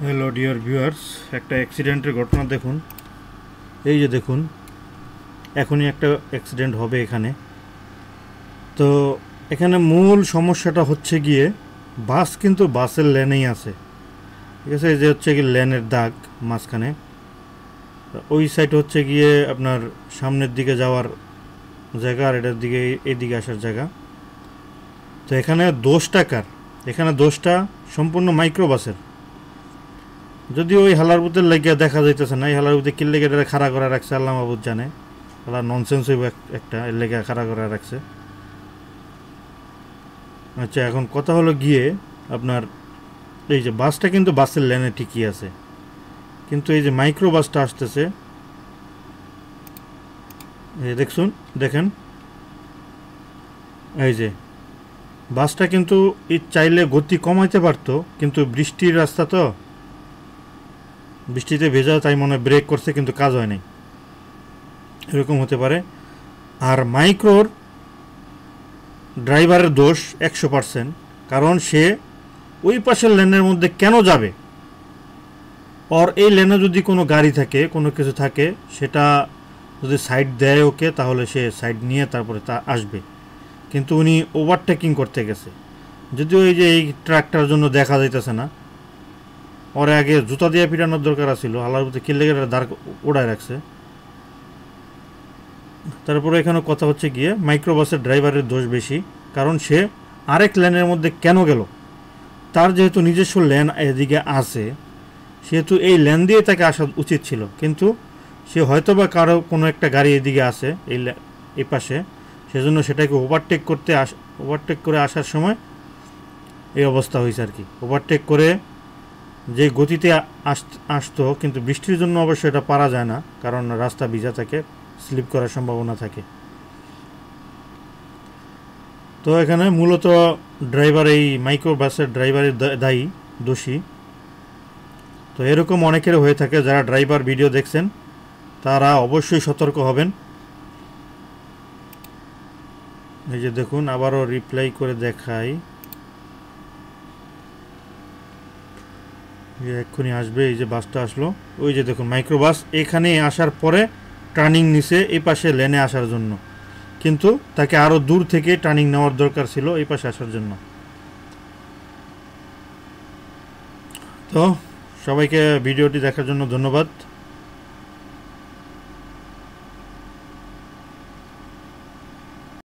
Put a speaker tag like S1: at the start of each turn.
S1: Hello dear viewers, একটা অ্যাক্সিডেন্টের ঘটনা দেখুন। এই যে দেখুন, এখনই একটা অ্যাক্সিডেন্ট হবে এখানে। তো এখানে মূল সমস্যাটা হচ্ছে গিয়ে বাস কিন্তু বাসের লেনেই আছে, ঠিক আছে। এই যে হচ্ছে কি লেনের দাগ মাঝখানে, ওই সাইড হচ্ছে গিয়ে আপনার সামনের দিকে যাওয়ার জায়গা, আর এটার দিকে এইদিকে আসার জায়গা। তো এখানে দোষটা কার? এখানে দোষটা সম্পূর্ণ মাইক্রোবাসের। যদি ওই হালারপুতের লেগে দেখা যাইতেছে না, এই হালারপুতে কিল লেগে এটা খাড়া করে রাখছে আল্লাহ মাহবুদ জানে। হালা ননসেন্স হইব একটা, এর লেগে খাড়া করে রাখছে। আচ্ছা, এখন কথা হলো গিয়ে আপনার এই যে বাসটা কিন্তু বাসের লেনে ঠিকই আছে, কিন্তু এই যে মাইক্রো বাসটা আসতেছে, এই দেখেন এই যে বাসটা কিন্তু চাইলে গতি কমাইতে পারতো, কিন্তু বৃষ্টির রাস্তা তো, বৃষ্টিতে ভেজা, তাই মনে হয় ব্রেক করছে কিন্তু কাজ হয় নাই, এরকম হতে পারে। আর মাইক্রোর ড্রাইভারের দোষ 100%, কারণ সে ওই পাশের লেনের মধ্যে কেন যাবে? আর এই লেনে যদি কোনো গাড়ি থাকে, কোনো কিছু থাকে, সেটা যদি সাইড দেয় ওকে, তাহলে সে সাইড নিয়ে তারপরে তা আসবে। কিন্তু উনি ওভারটেকিং করতে গেছে, যদিও এই যে এই ট্রাকটার জন্য দেখা যাইতেছে না। ওরে আগে জুতা দিয়ে পিটানোর দরকার ছিল, হালার মধ্যে কিল্লে দাঁড় ওড়ায় রাখছে। তারপরে এখানে কথা হচ্ছে গিয়ে মাইক্রোবাসের ড্রাইভারের দোষ বেশি, কারণ সে আরেক লেনের মধ্যে কেন গেল? তার যেহেতু নিজস্ব লেন এদিকে আছে, সেহেতু এই লেন দিয়ে তাকে আসা উচিত ছিল, কিন্তু সে হয়তোবা কারো কোনো একটা গাড়ি এদিকে আসে এই পাশে, সেজন্য সেটাকে ওভারটেক করে আসার সময় এই অবস্থা হয়েছে আর কি। ওভারটেক করে যে গতিতে আসতো, কিন্তু বৃষ্টির জন্য অবশ্যই এটা পারা যায় না, কারণ রাস্তা ভিজা থাকে, স্লিপ করার সম্ভাবনা থাকে। তো এখানে মূলত ড্রাইভার, এই মাইক্রো বাসের ড্রাইভারের দায়ী, দোষী। তো এরকম অনেকের হয়ে থাকে, যারা ড্রাইভার ভিডিও দেখছেন তারা অবশ্যই সতর্ক হবেন। এই যে দেখুন, আবারও রিপ্লাই করে দেখাই, যে এক্ষুনি আসবে। এই যে বাসটা আসলো, ওই যে দেখুন মাইক্রোবাস এখানে আসার পরে টার্নিং নিছে এই পাশে লেনে আসার জন্য, কিন্তু তাকে আরও দূর থেকে টার্নিং নেওয়ার দরকার ছিল এই পাশে আসার জন্য। তো সবাইকে ভিডিওটি দেখার জন্য ধন্যবাদ।